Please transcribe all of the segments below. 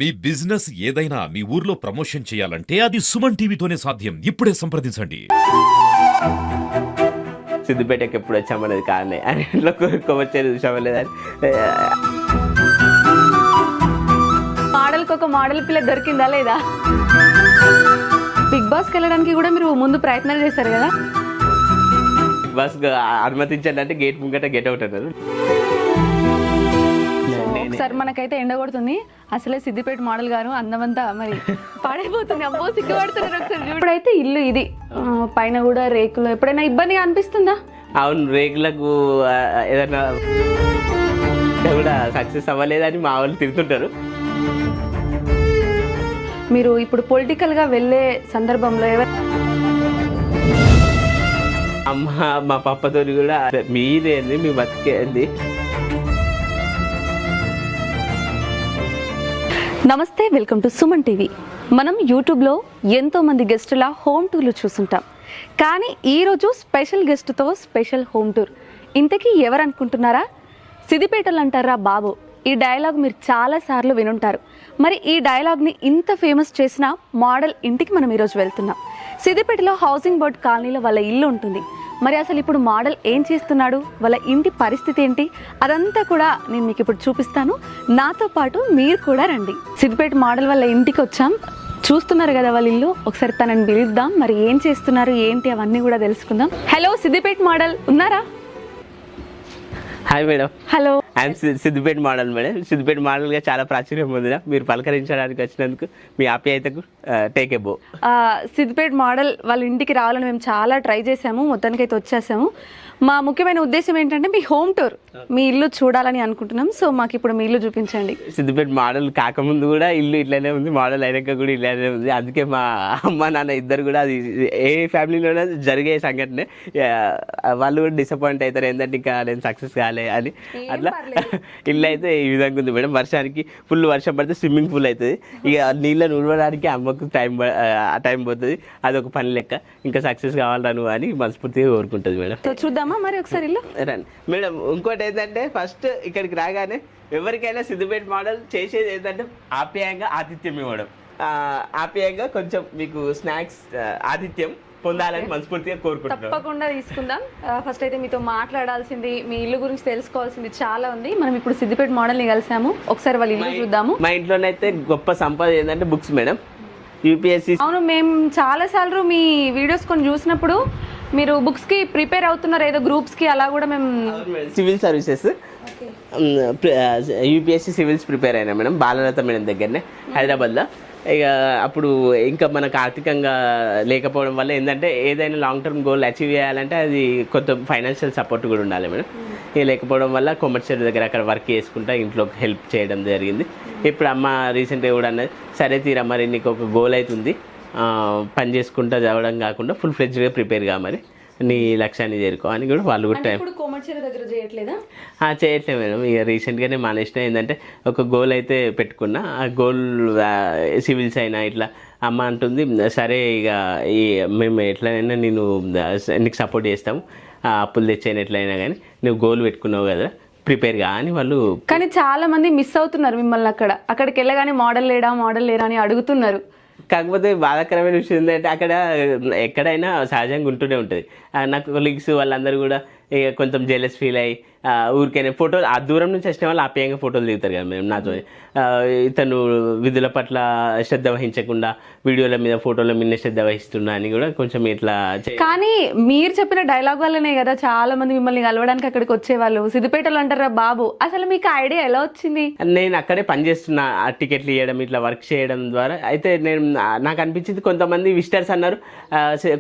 మీ business ఏదైనా మీ ఊర్లో promotion చేయాలంటే అది సుమన్ టీవీతోనే సాధ్యం. ఇప్పుడే సంప్రదించండి. సిద్దిపేటకి ఎప్పుడు వచ్చామనేది కారణే అని ఇంట్లో కొమ్మచ్చేది చూసామలేదని మోడల్కి ఒక మోడల్ పిల్ల దొరికిందా లేదా? బిగ్ బాస్కి వెళ్ళడానికి కూడా మీరు ముందు ప్రయత్నాలు చేశారు కదా? బస్ అనుమతించండి అంటే గేట్ ముంగట గెట్ అవుట్ అన్నారు. ఒకసారి మనకైతే ఎండ కొడుతుంది, అసలే సిద్దిపేట మోడల్ గారు అందమంతా మరి పాడైపోతుంది. అమ్మో సిగ్గుపడుతున్నారు. ఒకసారి ఇప్పుడైతే ఇల్లు ఇది పైన కూడా రేకులు, ఎప్పుడైనా ఇబ్బందిగా అనిపిస్తుందా? అవును, రేకులకు ఏదైనా కూడా సక్సెస్ అవ్వలేదని మా వాళ్ళు తిరుగుతుంటారు. మీరు ఇప్పుడు పొలిటికల్ గా వెళ్ళే సందర్భంలో అమ్మ మా పప్పతో కూడా మీరేంది మీ బతికేంది. నమస్తే, వెల్కమ్ టు సుమన్ టీవీ. మనం యూట్యూబ్లో ఎంతోమంది గెస్టుల హోమ్ టూర్లు చూసుంటాం, కానీ ఈరోజు స్పెషల్ గెస్ట్తో స్పెషల్ హోమ్ టూర్. ఇంతకీ ఎవరు అనుకుంటున్నారా? సిద్దిపేటలు అంటారా బాబు. ఈ డైలాగ్ మీరు చాలాసార్లు వినుంటారు. మరి ఈ డైలాగ్ని ఇంత ఫేమస్ చేసిన మోడల్ ఇంటికి మనం ఈరోజు వెళ్తున్నాం. సిద్దిపేటలో హౌసింగ్ బోర్డ్ కాలనీలో వాళ్ళ ఇల్లు ఉంటుంది. మరి అసలు ఇప్పుడు మోడల్ ఏం చేస్తున్నాడు, వాళ్ళ ఇంటి పరిస్థితి ఏంటి, అదంతా కూడా నేను మీకు ఇప్పుడు చూపిస్తాను. నాతో పాటు మీరు కూడా రండి. సిద్దిపేట మోడల్ వాళ్ళ ఇంటికి వచ్చాం. చూస్తున్నారు కదా వాళ్ళ ఇల్లు. ఒకసారి తనని పిలుద్దాం, మరి ఏం చేస్తున్నారు ఏంటి అవన్నీ కూడా తెలుసుకుందాం. హలో, సిద్దిపేట మోడల్ ఉన్నారా? Hi madam. Hello, I'm Siddipet model madam. Siddipet మోడల్గా చాలా ప్రాచుర్యం పొందిన మీరు పలకరించడానికి వచ్చినందుకు మీ ఆప్యాయతకు టేక్ ఎ బో. సిద్దిపేట మోడల్ వాళ్ళ ఇంటికి రావాలని మేము చాలా ట్రై చేసాము, మొత్తానికైతే వచ్చేసాము. మా ముఖ్యమైన ఉద్దేశం ఏంటంటే మీ హోమ్ టూర్, మీ ఇల్లు చూడాలని అనుకుంటున్నాం. సో మాకు ఇప్పుడు మీ ఇల్లు చూపించండి. సిద్దిపేట మోడల్ కాకముందు కూడా ఇల్లు ఇట్లానే ఉంది, మోడల్ అయినాక కూడా ఇట్లానే ఉంది. అందుకే మా అమ్మ నాన్న ఇద్దరు కూడా అది ఏ ఫ్యామిలీలోనే జరిగే సంఘటనే, వాళ్ళు కూడా డిసప్పాయింట్ అవుతారు ఏంటంటే ఇంకా నేను సక్సెస్ కాలే అని. అట్లా ఇల్లు అయితే ఈ విధంగా ఉంది మేడం. వర్షానికి ఫుల్ వర్షం పడితే స్విమ్మింగ్ పూల్ అవుతుంది. ఇక నీళ్ళని ఉడవడానికి అమ్మకు టైం పోతుంది. అది ఒక పని లెక్క. ఇంకా సక్సెస్ కావాలను అని మనస్ఫూర్తిగా కోరుకుంటుంది మేడం. చూద్దామా మరి ఒకసారి ఇల్లు? రండి మేడం. ఇంకోటి ఏంటంటే ఫస్ట్ ఇక్కడికి రాగానే ఎవరికైనా సిద్దిపేట మోడల్ చేసేది ఏంటంటే ఆప్యాయంగా ఆతిథ్యం ఇవ్వడం. ఆప్యాయంగా కొంచెం మీకు స్నాక్స్ ఆతిథ్యం పొందాలని మనస్ఫూర్తిగా కోరుకుంటున్నాం. తప్పకుండా తీసుకుందాం. ఫస్ట్ అయితే మీతో మాట్లాడాల్సింది, మీ ఇల్లు గురించి తెలుసుకోవాల్సింది చాలా ఉంది. మనం ఇప్పుడు సిద్దిపేట మోడల్ ని కలిసాము. ఒకసారి వాళ్ళ ఇల్లు చూద్దాము. మా ఇంట్లోనైతే గొప్ప సంపద ఏంటంటే బుక్స్ మేడం. యూపీఎస్సీ. అవును, మేము చాలా సార్లు మీ వీడియోస్ కొన్ని చూసినప్పుడు మీరు బుక్స్ కి ప్రిపేర్ అవుతున్నారు, ఏదో గ్రూప్స్ కి, అలా కూడా మేము civil services UPSC civils prepare అయినా మేడం బాలలత మేడం దగ్గరనే హైదరాబాద్లో. ఇక అప్పుడు ఇంకా మనకు ఆర్థికంగా లేకపోవడం వల్ల ఏంటంటే ఏదైనా లాంగ్ టర్మ్ గోల్ అచీవ్ చేయాలంటే అది కొంత ఫైనాన్షియల్ సపోర్ట్ కూడా ఉండాలి మేడం. ఇక లేకపోవడం వల్ల కొమర్షియల్ దగ్గర అక్కడ వర్క్ చేసుకుంటా ఇంట్లో హెల్ప్ చేయడం జరిగింది. ఇప్పుడు అమ్మ రీసెంట్గా కూడా అన్నది, సరే తీరా మరి నీకు ఒక గోల్ అవుతుంది, పని చేసుకుంటా చదవడం కాకుండా ఫుల్ ఫ్లెడ్జ్గా ప్రిపేర్గా మరి నీ లక్ష్యాన్ని చేరుకో అని కూడా వాళ్ళు కూడా టైం చేయట్లేదు మేడం. ఇక రీసెంట్గానే మానేసిన. ఏంటంటే ఒక గోల్ అయితే పెట్టుకున్నా, ఆ గోల్ సివిల్స్ అయినా ఇట్లా అమ్మ అంటుంది, సరే ఇక మేము ఎట్లయినా నీకు సపోర్ట్ చేస్తాము, అప్పులు తెచ్చైనా ఎట్లయినా కానీ నువ్వు గోల్ పెట్టుకున్నావు కదా ప్రిపేర్గా అని వాళ్ళు. కానీ చాలా మంది మిస్ అవుతున్నారు మిమ్మల్ని. అక్కడికి వెళ్ళగానే మోడల్ లేరా అని అడుగుతున్నారు. కాకపోతే బాధాకరమైన విషయం ఏంటంటే అక్కడ ఎక్కడైనా సహజంగా ఉంటూనే ఉంటుంది. నాకు కొలీగ్స్ వాళ్ళందరూ కూడా కొంచెం జెలస్ ఫీల్ అయ్యి ఊరికైనా ఫోటోలు, ఆ దూరం నుంచి వచ్చిన వాళ్ళు ఆప్యాయంగా ఫోటోలు దిగుతారు కదా మేము నాతో. ఇతను విధుల పట్ల శ్రద్ధ వహించకుండా వీడియోల మీద ఫోటోల మీద శ్రద్ధ వహిస్తున్నా అని కూడా కొంచెం ఇట్లా. కానీ మీరు చెప్పిన డైలాగ్ వల్లనే కదా చాలా మంది మిమ్మల్ని కలవడానికి అక్కడికి వచ్చేవాళ్ళు. సిద్దిపేటలో అంటారా బాబు. అసలు మీకు ఐడియా ఎలా వచ్చింది? నేను అక్కడే పనిచేస్తున్నా, టికెట్లు ఇవ్వడం ఇట్లా వర్క్ చేయడం ద్వారా. అయితే నాకు అనిపించింది, కొంతమంది విజిటర్స్ అన్నారు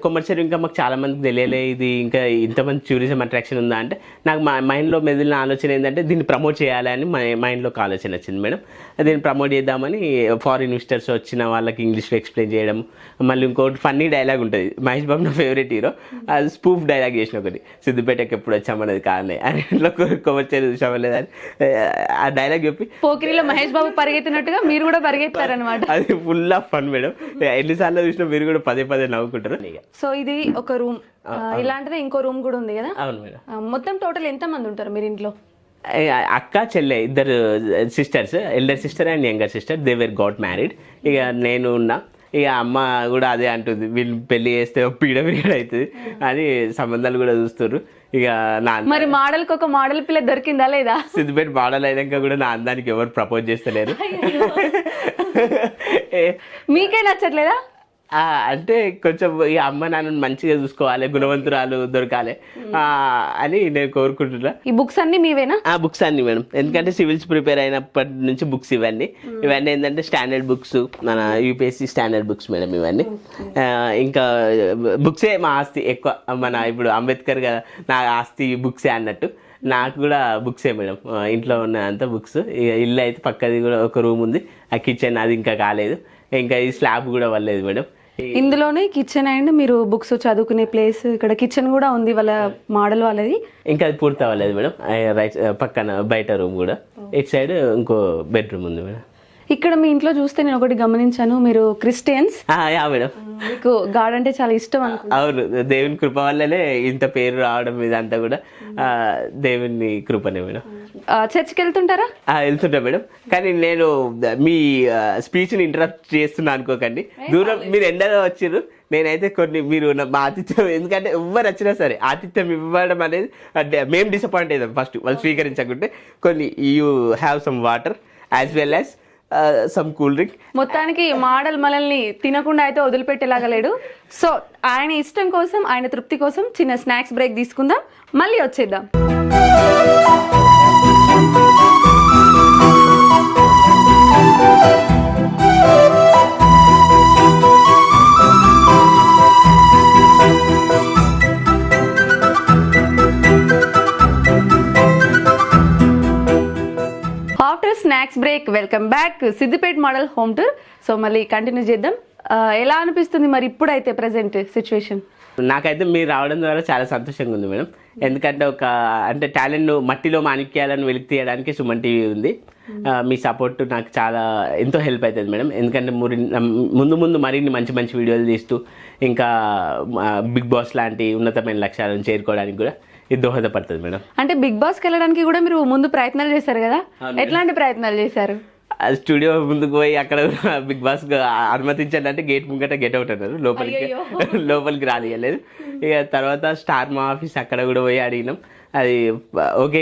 కొమర్షియల్ ఇంకా మాకు చాలా మందికి తెలియలే ఇది, ఇంకా ఇంతమంది టూరిజం అట్రాక్షన్ ఉందా అంటే నాకు మైండ్లో మెదిలిన ఆలోచన ఏంటంటే దీన్ని ప్రమోట్ చేయాలి అని మైండ్లో ఒక ఆలోచన వచ్చింది మేడం. దీన్ని ప్రమోట్ చేద్దామని ఫారిన్ విజిటర్స్ వచ్చిన వాళ్ళకి ఇంగ్లీష్లో ఎక్స్ప్లెయిన్ చేయడం. మళ్ళీ ఇంకోటి ఫన్నీ డైలాగ్ ఉంటుంది, మహేష్ బాబు నా ఫేవరెట్ హీరో, అది స్పూఫ్ డైలాగ్ చేసిన ఒకటి, సిద్దిపేటకి ఎప్పుడు వచ్చామనేది కారణే అని ఇంట్లో కొమర్చేది చూసామలేదని ఆ డైలాగ్ చెప్పి పోకిరిలో మహేష్ బాబు పరిగెత్తినట్టుగా మీరు కూడా పరిగెత్తారనమాట. అది ఫుల్ ఆఫ్ ఫన్ మేడం. ఎన్నిసార్లు చూసినా మీరు కూడా పదే పదే నవ్వుకుంటారు. సో ఇది ఒక రూమ్, ఇలాంటిదే ఇంకో రూమ్ కూడా ఉంది కదా? అవును మేడం. మొత్తం టోటల్ ఎంత మంది ఉంటారు మీరు ఇంట్లో? అక్క చెల్లె ఇద్దరు sisters, elder sister and younger sister, they were got married. ఇక నేను ఉన్నా. ఇక అమ్మ కూడా అదే అంటుంది, వీళ్ళు పెళ్లి చేస్తే పీడ అవుతుంది అని సంబంధాలు కూడా చూస్తారు. ఇక నా మరి మోడల్కి ఒక మోడల్ పిల్ల దొరికిందా లేదా? సిద్దిపేట మోడల్ అయినాక కూడా నా అందానికి ఎవరు ప్రపోజ్ చేస్తలేరు. మీకే నచ్చట్లేదా? అంటే కొంచెం ఈ అమ్మ నాన్నని మంచిగా చూసుకోవాలి, గుణవంతురాలు దొరకాలి అని నేను కోరుకుంటున్నా. ఈ బుక్స్ అన్ని మీవేనా? ఆ బుక్స్ అన్ని మేడం, ఎందుకంటే సివిల్స్ ప్రిపేర్ అయినప్పటి నుంచి బుక్స్ ఇవన్నీ ఏంటంటే స్టాండర్డ్ బుక్స్, మన యూపీఎస్సీ స్టాండర్డ్ బుక్స్ మేడం ఇవన్నీ. ఇంకా బుక్సే మా ఆస్తి ఎక్కువ. మన ఇప్పుడు అంబేద్కర్ గారు నా ఆస్తి బుక్సే అన్నట్టు నాకు కూడా బుక్సే మేడం. ఇంట్లో ఉన్న అంత బుక్స్. ఇల్లు అయితే పక్కది కూడా ఒక రూమ్ ఉంది, ఆ కిచెన్ అది ఇంకా కాలేదు, ఇంకా ఈ స్లాబ్ కూడా వల్లేదు మేడం. ఇందులోనే కిచెన్ అండ్ మీరు బుక్స్ చదువుకునే ప్లేస్, ఇక్కడ కిచెన్ కూడా ఉంది వాళ్ళ మోడల్ వాళ్ళది. ఇంకా అది పూర్తి అవ్వలేదు మేడం. రైట్ పక్కన బయట రూమ్ కూడా, ఇటు సైడ్ ఇంకో బెడ్రూమ్ ఉంది మేడం. ఇక్కడ మీ ఇంట్లో చూస్తే నేను ఒకటి గమనించాను, మీరు క్రిస్టియన్స్. Yeah madam. మీకు గాడ్ అంటే చాలా ఇష్టం అనుకుంటా. అవును, దేవుని కృప వల్లనే ఇంత పేరు రావడం ఇదంతా కూడా దేవుని కృపనే మేడం. చర్చ్కి వెళ్తుంటారా? వెళ్తుంటా మేడం, కానీ నేను మీ స్పీచ్ని ఇంటరప్ట్ చేస్తున్నా అనుకోకండి. దూరం మీరు ఎండలో వచ్చిర్రు, నేనైతే కొన్ని మీరు మా ఆతిథ్యం, ఎందుకంటే ఎవరు వచ్చినా సరే ఆతిథ్యం ఇవ్వడం అనేది అంటే మేము డిసప్పాయింట్ అయ్యాం ఫస్ట్ వాళ్ళు స్వీకరించకుంటే. కొన్ని you have some water as well as some cool drink. మొత్తానికి మోడల్ మనల్ని తినకుండా అయితే వదిలిపెట్టేలాగా లేడు. సో ఆయన ఇష్టం కోసం, ఆయన తృప్తి కోసం చిన్న స్నాక్స్ బ్రేక్ తీసుకుందాం, మళ్ళీ వచ్చేద్దాం. After snacks break welcome back Siddipet model home tour. So మళ్ళీ కంటిన్యూ చేద్దాం. ఎలా అనిపిస్తుంది మరి ఇప్పుడైతే ప్రెసెంట్ సిచ్యువేషన్? నాకైతే మీరు రావడం ద్వారా చాలా సంతోషంగా ఉంది మేడం. ఎందుకంటే అంటే టాలెంట్ మట్టిలో మాణిక్యాలను వెలికి తీయడానికి సుమన్ టీవీ ఉంది. మీ సపోర్ట్ నాకు చాలా ఎంతో హెల్ప్ అవుతుంది మేడం. ఎందుకంటే ముందు మరిన్ని మంచి మంచి వీడియోలు తీస్తూ ఇంకా బిగ్ బాస్ లాంటి ఉన్నతమైన లక్ష్యాలను చేరుకోవడానికి కూడా ఇది దోహదపడుతుంది మేడం. అంటే బిగ్ బాస్కి వెళ్ళడానికి కూడా మీరు ముందు ప్రయత్నాలు చేశారు కదా, ఎట్లాంటి ప్రయత్నాలు చేశారు? స్టూడియో ముందుకు పోయి అక్కడ బిగ్ బాస్ అనుమతించండి అంటే గేట్ ముంగట గెట్ అవుట్ అన్నారు, లోపలికి రానియలేదు. ఇక తర్వాత స్టార్ మా ఆఫీస్ అక్కడ కూడా పోయి అడిగినాం, అది ఓకే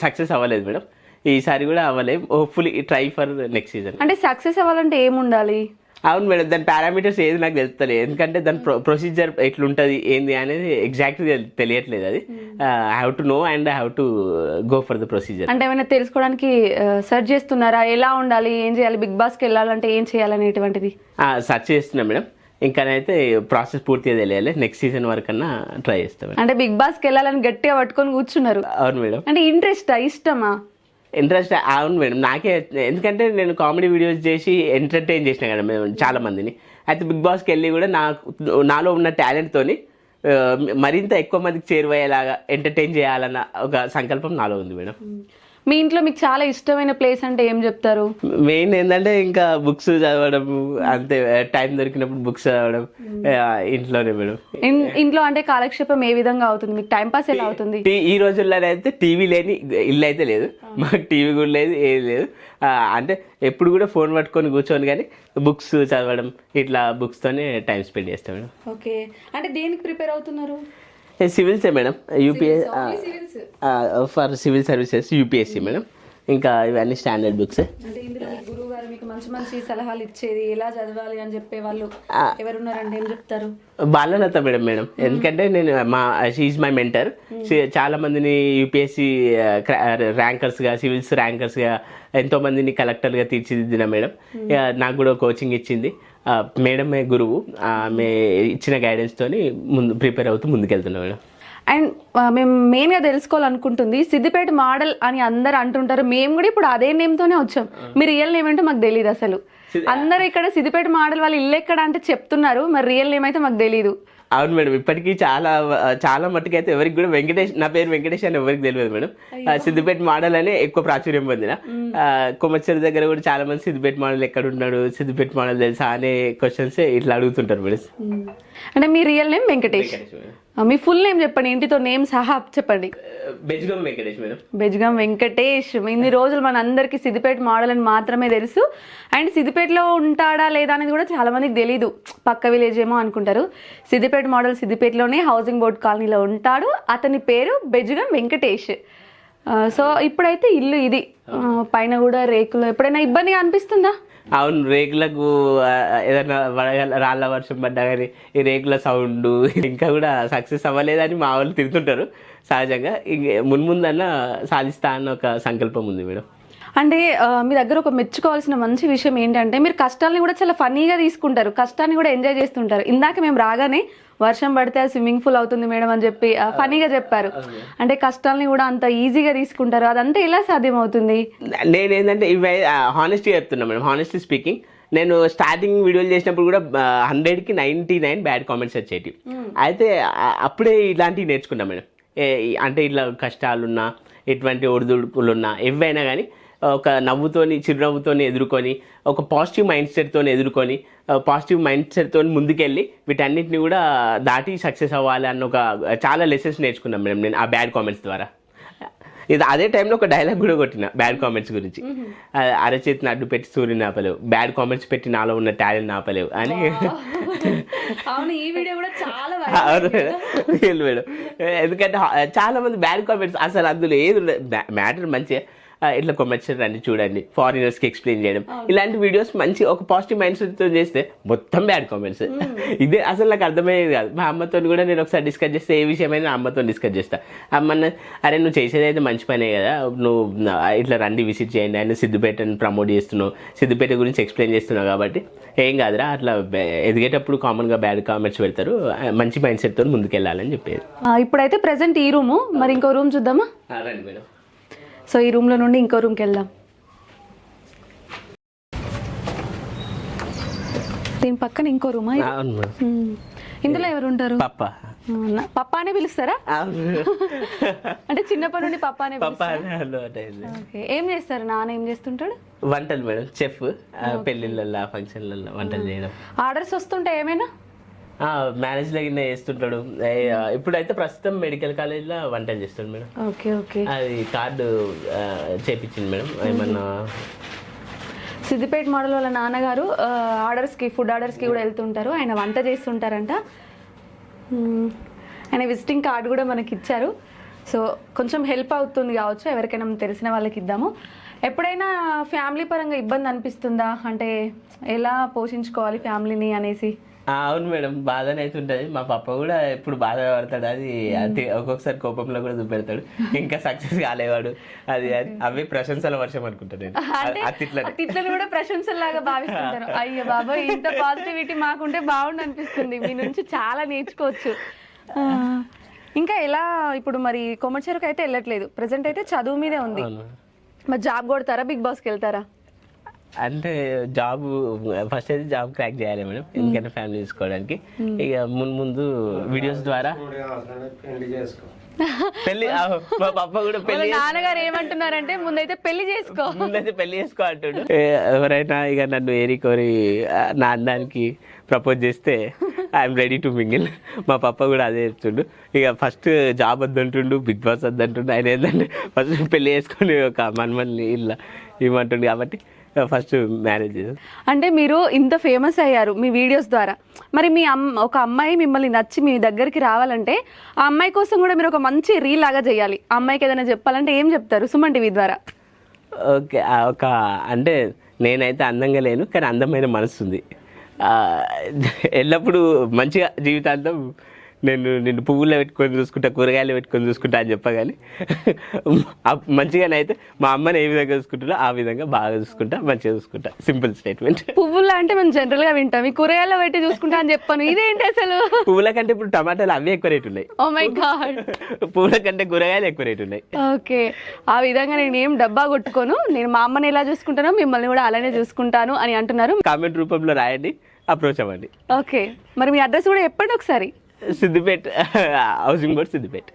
సక్సెస్ అవ్వలేదు మేడం. ఈసారి కూడా అవ్వలేదు. Hopefully try for next season. అంటే సక్సెస్ అవ్వాలంటే ఏముండాలి? అవును మేడం, దాని పారామీటర్స్ ఏది నాకు తెలుస్తలేదు, ఎందుకంటే దాని ప్రొసీజర్ ఎట్లుంటుంది ఏంది అనేది ఎగ్జాక్ట్గా తెలియట్లేదు. అది I have to know and I have to go for the procedure. అంటే ఏమైనా తెలుసుకోవడానికి సెర్చ్ చేస్తున్నారా, ఎలా ఉండాలి, ఏం చేయాలి, బిగ్ బాస్కి వెళ్ళాలంటే ఏం చేయాలనేటువంటిది సెర్చ్ చేస్తున్నా మేడం. ఇంకానైతే ప్రాసెస్ పూర్తిగా తెలియాలి. నెక్స్ట్ సీజన్ వరకు అన్నా ట్రై చేస్తాం. అంటే బిగ్ బాస్కి వెళ్ళాలని గట్టిగా పట్టుకొని కూర్చున్నారు? అవును మేడం. అంటే ఇంట్రెస్టా, ఇష్టమా? ఇంట్రెస్ట్ అవును మేడం, నాకే. ఎందుకంటే నేను కామెడీ వీడియోస్ చేసి ఎంటర్టైన్ చేసిన కదా మేము చాలా మందిని. అయితే బిగ్ బాస్కి వెళ్ళి కూడా నాలో ఉన్న టాలెంట్తోని మరింత ఎక్కువ మందికి చేరువయ్యేలాగా ఎంటర్టైన్ చేయాలన్న ఒక సంకల్పం నాలో ఉంది మేడం. మీ ఇంట్లో మీకు చాలా ఇష్టమైన ప్లేస్ అంటే ఏం చెప్తారు? మెయిన్ ఏంటంటే ఇంకా బుక్స్ చదవడం, అంతే. టైం దొరికినప్పుడు బుక్స్ చదవడం ఇంట్లోనే మేడం. ఇంట్లో అంటే కాలక్షేపం ఏ విధంగా అవుతుంది మీకు? టైం పాస్ ఎలా అవుతుంది? ఈ రోజుల్లో అయితే టీవీ లేని ఇల్లు అయితే లేదు, మాకు టీవీ కూడా లేదు, ఏది లేదు. అంటే ఎప్పుడు కూడా ఫోన్ పట్టుకొని కూర్చొని, కానీ బుక్స్ చదవడం ఇట్లా బుక్స్తోనే టైం స్పెండ్ చేస్తాం మేడం. ఓకే, అంటే దేనికి ప్రిపేర్ అవుతున్నారు? సివిల్సే madam, for civil services UPSC madam. ఇంకా ఇవన్నీ స్టాండర్డ్ బుక్స్. అంటే ఇందులో మీ గురువు గారు మీకు మంచి మంచి సలహాలు ఇచ్చేది, ఎలా చదవాలి అని చెప్పే వాళ్ళు ఎవరున్నారంటే ఏం చెప్తారు? బాలలత మేడం. ఎందుకంటే నేను షీఈ్ మై మెంటర్. చాలా మందిని యూపీఎస్సీ ర్యాంకర్స్గా, సివిల్స్ ర్యాంకర్స్గా ఎంతో మందిని కలెక్టర్గా తీర్చిదిద్దిన మేడం. నాకు కూడా కోచింగ్ ఇచ్చింది మేడమే గురువు. ఆమె ఇచ్చిన గైడెన్స్తోని ప్రిపేర్ అవుతూ ముందుకెళ్తున్నాం మేడం. అండ్ మేము మెయిన్గా తెలుసుకోవాలనుకుంటుంది, సిద్దిపేట మోడల్ అని అందరు అంటుంటారు, మేము కూడా ఇప్పుడు అదే నేమ్తోనే వచ్చాం. మీ రియల్ నేమ్ ఏంటో మాకు తెలియదు అసలు. అందరూ ఇక్కడ సిద్దిపేట మోడల్ వాళ్ళు ఇల్లు ఎక్కడ అంటే చెప్తున్నారు, మరి రియల్ నేమ్ అయితే మాకు తెలియదు. అవును మేడం, ఇప్పటికీ చాలా మట్టుకు అయితే ఎవరికి కూడా నా పేరు వెంకటేష్ అని ఎవరికి తెలియదు మేడం. సిద్దిపేట మోడల్ అనే ఎక్కువ ప్రాచుర్యం పొందిన. కొమ్మచ్చేరి దగ్గర కూడా చాలా మంది సిద్దిపేట మోడల్ ఎక్కడ ఉన్నాడు, సిద్దిపేట మోడల్ తెలుసా అనే క్వశ్చన్స్ ఇట్లా అడుగుతుంటారు మేడం. అంటే మీ రియల్ నేమ్ వెంకటేష్? మీ ఫుల్ నేమ్ చెప్పండి, ఇంటితో నేమ్ సహా చెప్పండి. బెజ్గం వెంకటేష్ మేడం. బెజ్గం వెంకటేష్. ఇన్ని రోజులు మన అందరికి సిద్దిపేట మోడల్ అని మాత్రమే తెలుసు. అండ్ సిద్దిపేటలో ఉంటాడా లేదా అనేది కూడా చాలా మందికి తెలీదు, పక్క విలేజ్ ఏమో అనుకుంటారు. సిద్దిపేట మోడల్ సిద్దిపేటలోనే హౌసింగ్ బోర్డ్ కాలనీలో ఉంటాడు. అతని పేరు బెజ్గం వెంకటేష్. సో ఇప్పుడైతే ఇల్లు ఇది, పైన కూడా రేకులు. ఎప్పుడైనా ఇబ్బందిగా అనిపిస్తుందా? అవును, రేకులకు ఏదైనా రాళ్ళ వర్షం పడ్డా కానీ ఈ రేకుల సౌండ్ ఇంకా కూడా సక్సెస్ అవ్వలేదని మా వాళ్ళు తిరుగుతుంటారు సహజంగా. ఇంక మున్ముందన్నా సాధిస్తా అన్న ఒక సంకల్పం ఉంది మేడం. అంటే మీ దగ్గర ఒక మెచ్చుకోవాల్సిన మంచి విషయం ఏంటంటే మీరు కష్టాలని కూడా చాలా ఫన్నీగా తీసుకుంటారు, కష్టాన్ని కూడా ఎంజాయ్ చేస్తుంటారు. ఇందాక మేము రాగానే వర్షం పడితే స్విమ్మింగ్ పూల్ అవుతుంది మేడం అని చెప్పి ఫనీగా చెప్పారు. అంటే కష్టాలని కూడా అంత ఈజీగా తీసుకుంటారు, అదంతా ఎలా సాధ్యం అవుతుంది? నేనేంటంటే ఇవి హానెస్ట్గా చెప్తున్నా మేడం. హానెస్ట్లీ స్పీకింగ్, నేను స్టార్టింగ్ వీడియోలు చేసినప్పుడు కూడా 100కి 99 బ్యాడ్ కామెంట్స్ వచ్చేవి. అయితే అప్పుడే ఇలాంటివి నేర్చుకున్నా మేడం. అంటే ఇట్లా కష్టాలున్నా, ఎటువంటి ఒడిదుడుకులున్నా, ఏవైనా కానీ ఒక నవ్వుతోని, చిరునవ్వుతోని ఎదుర్కొని, ఒక పాజిటివ్ మైండ్ సెట్తో ఎదుర్కొని, పాజిటివ్ మైండ్ సెట్తో ముందుకెళ్ళి వీటన్నిటిని కూడా దాటి సక్సెస్ అవ్వాలి అన్న ఒక చాలా లెసన్స్ నేర్చుకున్నాను మేడం నేను ఆ బ్యాడ్ కామెంట్స్ ద్వారా. ఇది అదే టైంలో ఒక డైలాగ్ కూడా కొట్టిన బ్యాడ్ కామెంట్స్ గురించి. అరచేతిని అడ్డు పెట్టి సూర్యుని ఆపలేవు, బ్యాడ్ కామెంట్స్ పెట్టి నాలో ఉన్న టాలెంట్ ఆపలేవు అని. అవును, ఈ వీడియో కూడా చాలా అవును మేడం. ఎందుకంటే చాలా మంది బ్యాడ్ కామెంట్స్ అసలు అందులో ఏది మ్యాటర్ మంచిగా ఇట్లా కొమ్మచ్చారు రండి చూడండి, ఫారినర్స్కి ఎక్స్ప్లెయిన్ చేయడం, ఇలాంటి వీడియోస్ మంచి ఒక పాజిటివ్ మైండ్ సెట్తో చేస్తే మొత్తం బ్యాడ్ కామెంట్స్. ఇదే అసలు నాకు అర్థమయ్యేది కాదు. మా అమ్మతో కూడా నేను ఒకసారి డిస్కస్ చేస్తే ఏ విషయమైనా అమ్మతో డిస్కస్ చేస్తా. అమ్మన్న అరే నువ్వు చేసేది అయితే మంచి పనే కదా, నువ్వు ఇట్లా రండి విజిట్ చేయండి, ఆయన సిద్దిపేటని ప్రమోట్ చేస్తున్నావు, సిద్దిపేట గురించి ఎక్స్ప్లెయిన్ చేస్తున్నావు కాబట్టి ఏం కాదురా, అట్లా ఎదిగేటప్పుడు కామన్గా బ్యాడ్ కామెంట్స్ పెడతారు, మంచి మైండ్ సెట్తో ముందుకెళ్ళాలని చెప్పేది. ఇప్పుడైతే ప్రెసెంట్ ఈ రూము, మరి ఇంకో రూమ్ చూద్దామా? రండి మేడం. సో ఈ రూమ్లో నుండి ఇంకో రూమ్కి వెళ్దాం. దీని పక్కన ఇంకో రూమా? ఇందులో ఎవరు ఉంటారు? పప్పా. పప్పా అనే పిలుస్తారా? అంటే చిన్నప్పటి నుండి పప్పా అనే పప్పా. ఏం చేస్తారు నాన్న? ఏం చేస్తుంటాడు? వంటలు మేడం, చెఫ్. పెళ్ళిళ్ళల్లో, ఫంక్షన్లలో వంటలు చేయడం. ఆర్డర్స్ వస్తుంటాయి ఏమైనా? మ్యారేజ్ లగిన చేస్తుంటాడు. ఇప్పుడైతే ప్రస్తుతం మెడికల్ కాలేజ్లో వంటలు చేస్తాడు మేడం. Okay okay. అది కార్డు చేపించింది మేడం. ఏమన్నా సిద్దిపేట మోడల్ వాళ్ళ నాన్నగారు ఆర్డర్స్కి, ఫుడ్ ఆర్డర్స్కి కూడా వెళ్తుంటారు, ఆయన వంట చేస్తుంటారంట. ఆయన విజిటింగ్ కార్డు కూడా మనకి ఇచ్చారు. సో కొంచెం హెల్ప్ అవుతుంది కావచ్చు, ఎవరికైనా తెలిసిన వాళ్ళకి ఇద్దాము. ఎప్పుడైనా ఫ్యామిలీ పరంగా ఇబ్బంది అనిపిస్తుందా? అంటే ఎలా పోషించుకోవాలి ఫ్యామిలీని అనేసి? అవును మేడం, బాధనే అయితే ఉంటుంది. మా పప్ప కూడా ఎప్పుడు బాధపడతాడు, అది ఒక్కొక్కసారి కోపంలో కూడా చూపెడతాడు, ఇంకా సక్సెస్ కాలేవాడు, అది అవి ప్రశంసల వర్షం అనుకుంటాను నేను. తిట్లను కూడా ప్రశంసలాగా భావిస్తుంటాను. అయ్యో బాబా, ఇంత పాజిటివిటీ మాకుంటే బాగుండు అనిపిస్తుంది. మీ నుంచి చాలా నేర్చుకోవచ్చు. ఇంకా ఎలా ఇప్పుడు మరి కొమ్మచెరుకు అయితే వెళ్ళట్లేదు, ప్రెసెంట్ అయితే చదువు మీదే ఉంది. మరి జాబ్ కొడతారా, బిగ్ బాస్కి వెళ్తారా? అంటే జాబ్ ఫస్ట్ అయితే జాబ్ క్రాక్ చేయాలి మేడం, ఎందుకంటే ఫ్యామిలీ చూసుకోవడానికి. ఇక ముందు వీడియోస్ ద్వారా పెళ్లి. మా పప్ప కూడా పెళ్లి, నాన్నగారు ఏమంటున్నారంటే ముందైతే పెళ్లి చేసుకో అంటాడు. ఎవరైనా ఇక నన్ను ఏరి కోరి నా అందానికి ప్రపోజ్ చేస్తే ఐఎమ్ రెడీ టు మింగిల్. మా పప్ప కూడా అదే చెప్తుండు. ఇక ఫస్ట్ జాబ్ వద్దంటుండు, బిగ్ బాస్ వద్దంటుండు. ఆయన ఏంటంటే ఫస్ట్ పెళ్లి చేసుకొని ఒక మనమల్ని ఇలా ఇవ్వమంటుండు, కాబట్టి ఫస్ట్ మ్యారేజ్. అంటే మీరు ఇంత ఫేమస్ అయ్యారు మీ వీడియోస్ ద్వారా, మరి మీ ఒక అమ్మాయి మిమ్మల్ని నచ్చి మీ దగ్గరికి రావాలంటే ఆ అమ్మాయి కోసం కూడా మీరు ఒక మంచి రీల్ లాగా చేయాలి. ఆ అమ్మాయికి ఏదైనా చెప్పాలంటే ఏం చెప్తారు సుమన్ టీవీ ద్వారా? ఓకే, ఒక అంటే నేనైతే అందంగా లేను, కానీ అందమైన మనసు ఉంది. ఎల్లప్పుడూ మంచిగా జీవితాంతం నేను నిన్ను పువ్వుల్లో పెట్టుకొని చూసుకుంటా, కూరగాయలు పెట్టుకొని చూసుకుంటా అని చెప్పగానే మంచిగానే అయితే మా అమ్మని ఏ విధంగా చూసుకుంటున్నా ఆ విధంగా బాగా చూసుకుంటా, మంచిగా చూసుకుంటా. Simple statement. పువ్వుల్లో అంటే మనం జనరల్ గా వింటాం, ఈ కూరగాయల్లో పెట్టి చూసుకుంటా అని చెప్పాను, ఇదేంటి అసలు? పువ్వుల కంటే ఇప్పుడు టమాటాలు అవే ఎక్కువ రేటు ఉన్నాయి. ఓ మై గాడ్, పువ్వుల కంటే కూరగాయలు ఎక్కువ రేటు ఉన్నాయి. ఓకే, ఆ విధంగా నేను ఏం డబ్బా కొట్టుకోను, నేను మా అమ్మని ఎలా చూసుకుంటానో మిమ్మల్ని కూడా అలానే చూసుకుంటాను అని అంటున్నారు. కామెంట్ రూపంలో రాయండి, అప్రోచ్ అవ్వండి. ఓకే, మరి మీ అడ్రస్ కూడా చెప్పండి ఒకసారి. Siddipet, housing board Siddipet.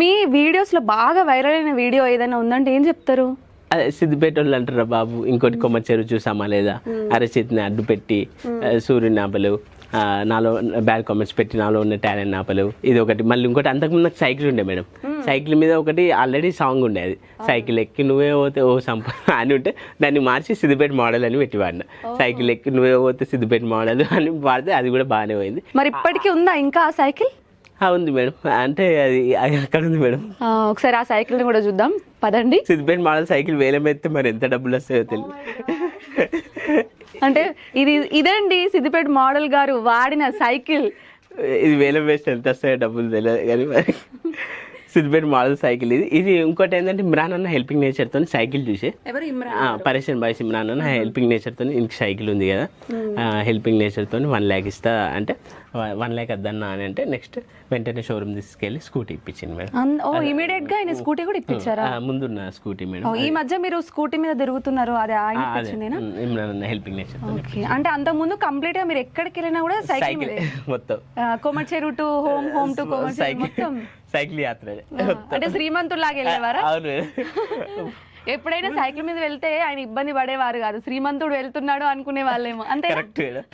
మీ వీడియోస్లో బాగా వైరల్ అయిన వీడియో ఏదైనా ఉందంటే ఏం చెప్తారు? అదే సిద్దిపేట వాళ్ళు అంటారా బాబు, ఇంకోటి కొమ్మచెరువు చూసామా లేదా, అరచేతిని అడ్డు పెట్టి సూర్యుని ఆపలేవు, నాలో బ్యాడ్ కామెంట్స్ పెట్టి నాలో ఉన్న టాలెంట్ ఆపలేవు, ఇది ఒకటి. మళ్ళీ ఇంకోటి, అంతకుముందు నాకు సైకిల్ ఉండే మేడం, సైకిల్ మీద ఒకటి ఆల్రెడీ సాంగ్ ఉండే, అది సైకిల్ ఎక్కి నువ్వే పోతే ఓ సంప అని ఉంటే దాన్ని మార్చి సిద్దిపేట మోడల్ అని పెట్టి వాడిన. సైకిల్ ఎక్కి నువ్వే పోతే సిద్దిపేట మోడల్ అని వాడితే అది కూడా బాగానే పోయింది. మరి ఇప్పటికీ ఉందా ఇంకా ఆ సైకిల్? ఉంది మేడం, అంటే అది అక్కడ ఉంది మేడం. ఒకసారి ఆ సైకిల్ని కూడా చూద్దాం పదండి. సిద్దిపేట మోడల్ సైకిల్ వేలం ఎత్తే మరి ఎంత డబ్బులు వస్తాయో తెలియదు. అంటే ఇదండి సిద్దిపేట మోడల్ గారు వాడిన సైకిల్. ఇది వేలం వేస్తే ఎంత వస్తాయో డబ్బులు తెలియదు కానీ మరి సిద్దిపేట మోడల్ సైకిల్ ఇది. ఇది ఇంకోటి ఏంటంటే ఇమ్రాన్ అన్న హెల్పింగ్ నేచర్తో సైకిల్ చూసి, పరేషన్ బాయ్స్ ఇమ్రాన్ అన్న హెల్పింగ్ నేచర్తో ఇంక సైకిల్ ఉంది కదా, హెల్పింగ్ నేచర్తో 1 lakh ఇస్తా అంటే 1 lakh వద్దన్నా అని అంటే నెక్స్ట్ వెంటనే షోరూమ్ తీసుకెళ్ళి స్కూటీ ఇప్పించింది మేడం. ఇమీడియట్ గా ఆయన స్కూటీ కూడా ఇప్పించారా? ముందున్న స్కూటీ మేడం. ఈ మధ్య మీరు స్కూటీ మీద తిరుగుతున్నారు, అదే ఆయన ఇప్పించిందేనా? ఇమ్రాన్ అన్న హెల్పింగ్ నేచర్. అంటే అంత ముందు కంప్లీట్ గా మీరు ఎక్కడికి వెళ్ళినా కూడా సైకిల్ మొత్తం కోమర్చేరు టు హోమ్ టు కోమర్చేరు మొత్తం సైకిల్ యాత్ర. అంటే శ్రీమంతులాగా వెళ్ళేవారా? అవును. ఎప్పుడైనా సైకిల్ మీద వెళ్తే ఆయన ఇబ్బంది పడేవారు కాదు, శ్రీమంతుడు వెళ్తున్నాడు అనుకునే వాళ్ళేమో. అంతే కరెక్ట్ మేడం.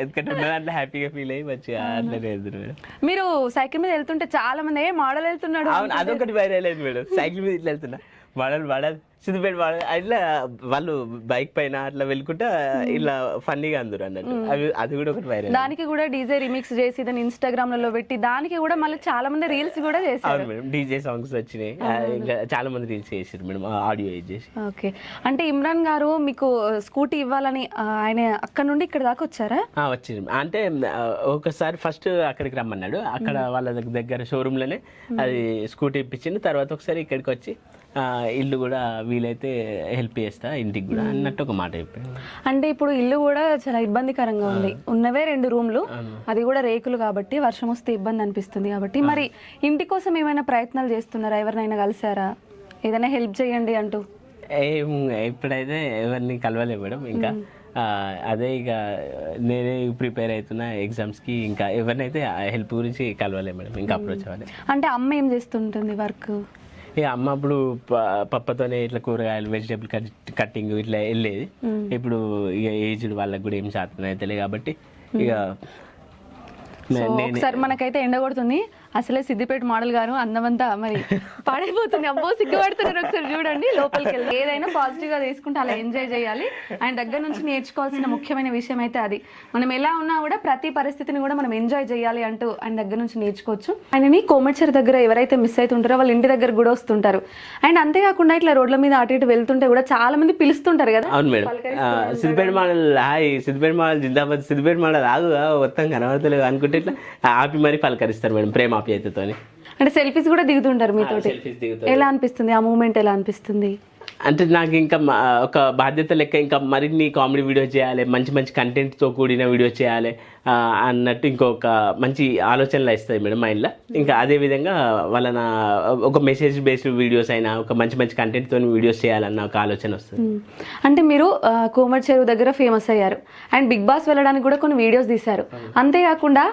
ఎందుకంటే ఉన్నదాంట్లో హ్యాపీగా ఫీల్ అయ్యి మంచిగా అట్లనే వెళ్తున్నారు మేడం. మీరు సైకిల్ మీద వెళ్తుంటే చాలా మంది మోడల్ వెళ్తున్నాడు. అవును, అదొకటి వైరల్ అయింది మేడం. సైకిల్ మీద ఇట్లా వెళ్తున్నా మోడల్ సిద్దిపేట మోడల్ అట్లా వాళ్ళు బైక్ పైన అట్లా వెళ్ళుకుంటా ఇలా ఫన్నీగా అందరు అన్నట్టు, అది కూడా ఒకటి వైరల్. దానికి కూడా డీజే రిమిక్స్ చేసి దాన్ని ఇన్స్టాగ్రామ్ లలో పెట్టి దానికి కూడా మళ్ళీ చాలా మంది రీల్స్ కూడా చేశారు. అవును మేడం, డీజే సాంగ్స్ వచ్చినాయి, ఇంకా చాలా మంది రీల్స్ చేసారు మేడం, ఆడియో చేసి. ఓకే, అంటే ఇమ్రాన్ గారు మీకు స్కూటీ ఇవ్వాలని ఆయన అక్కడ నుండి ఇక్కడ దాకా వచ్చారా? వచ్చింది. అంటే ఒకసారి ఫస్ట్ అక్కడికి రమ్మన్నాడు, అక్కడ వాళ్ళ దగ్గర షోరూమ్ లోనే అది స్కూటీ ఇప్పించింది. తర్వాత ఒకసారి ఇక్కడికి వచ్చి ఇల్లు కూడా వీలైతే హెల్ప్ చేస్తా ఇంటికి కూడా అన్నట్టు ఒక మాట చెప్పాడు. అంటే ఇప్పుడు ఇల్లు కూడా చాలా ఇబ్బందికరంగా ఉంది, ఉన్నవే 2 రూమ్లు, అది కూడా రేకులు కాబట్టి వర్షం వస్తే ఇబ్బంది అనిపిస్తుంది కాబట్టి. మరి ఇంటి కోసం ఏమైనా ప్రయత్నాలు చేస్తున్నారా? ఎవరినైనా కలిసారా? ఏదైనా హెల్ప్ చేయండి అంటూ? ఇప్పుడైతే ఎవరిని కలవలే మేడం, ఇంకా అదే ఇక నేనే ప్రిపేర్ అవుతున్నా ఎగ్జామ్స్కి, ఇంకా ఎవరినైతే హెల్ప్ గురించి కలవలే మేడం, ఇంకా అప్రోచ్ అవ్వాలి. అంటే అమ్మ ఏం చేస్తుంటుంది వర్క్? ఇక అమ్మ అప్పుడు పప్పతోనే ఇట్లా కూరగాయలు వెజిటేబుల్ కట్టింగ్ ఇట్లా వెళ్ళేది. ఇప్పుడు ఇక ఏజ్డ్ వాళ్ళకి కూడా ఏం శాతం అయితే కాబట్టి ఇక ఒకసారి మనకైతే ఎండ కొడుతుంది, అసలే సిద్దిపేట మోడల్ గారు అందమంతా మరి పాడైపోతుంది. అబ్బో సిగ్గుపడుతున్నారు, ఒకసారి చూడండి లోపలికి వెళ్ళి. ఏదైనా పాజిటివ్ గా తీసుకుంటే అలా ఎంజాయ్ చేయాలి. ఆయన దగ్గర నుంచి నేర్చుకోవాల్సిన ముఖ్యమైన విషయం అయితే అది. మనం ఎలా ఉన్నా కూడా ప్రతి పరిస్థితిని కూడా మనం ఎంజాయ్ చేయాలి అంటూ ఆయన దగ్గర నుంచి నేర్చుకోవచ్చు. ఆయనని కోమర్చేరు దగ్గర ఎవరైతే మిస్ అవుతుంటారో వాళ్ళ ఇంటి దగ్గర కూడా వస్తుంటారు. అండ్ అంతేకాకుండా ఇట్లా రోడ్ల మీద అటు ఇటు వెళ్తుంటే కూడా చాలా మంది పిలుస్తుంటారు కదా. అవును మేడం, సిద్దిపేట మోడల్ హాయ్, సిద్దిపేట మోడల్ జిందాబాద్, సిద్దిపేట మోడల్ రాదు మొత్తం కనబడతలేదు అనుకుంటే ఇట్లా ఆపి మరి పలకరిస్తారు మేడం ప్రేమ ఆప్యాయతతో. అంటే సెల్ఫీస్ కూడా దిగుతుంటారు మీతోటి, ఎలా అనిపిస్తుంది ఆ మూమెంట్? ఎలా అనిపిస్తుంది అంటే నాకు ఇంకా ఒక బాధ్యత లెక్క ఇంకా మరిన్ని కామెడీ వీడియోస్ చేయాలి, మంచి మంచి కంటెంట్తో కూడిన వీడియోస్ చేయాలి అన్నట్టు ఇంకొక మంచి ఆలోచనలు ఇస్తాయి మేడం మైండ్లో. ఇంకా అదేవిధంగా వాళ్ళ ఒక మెసేజ్ బేస్డ్ వీడియోస్ అయినా ఒక మంచి మంచి కంటెంట్తో వీడియోస్ చేయాలన్న ఒక ఆలోచన వస్తుంది. అంటే మీరు కోమర్చేరు దగ్గర ఫేమస్ అయ్యారు అండ్ బిగ్ బాస్ వెళ్ళడానికి కూడా కొన్ని వీడియోస్ తీశారు, అంతేకాకుండా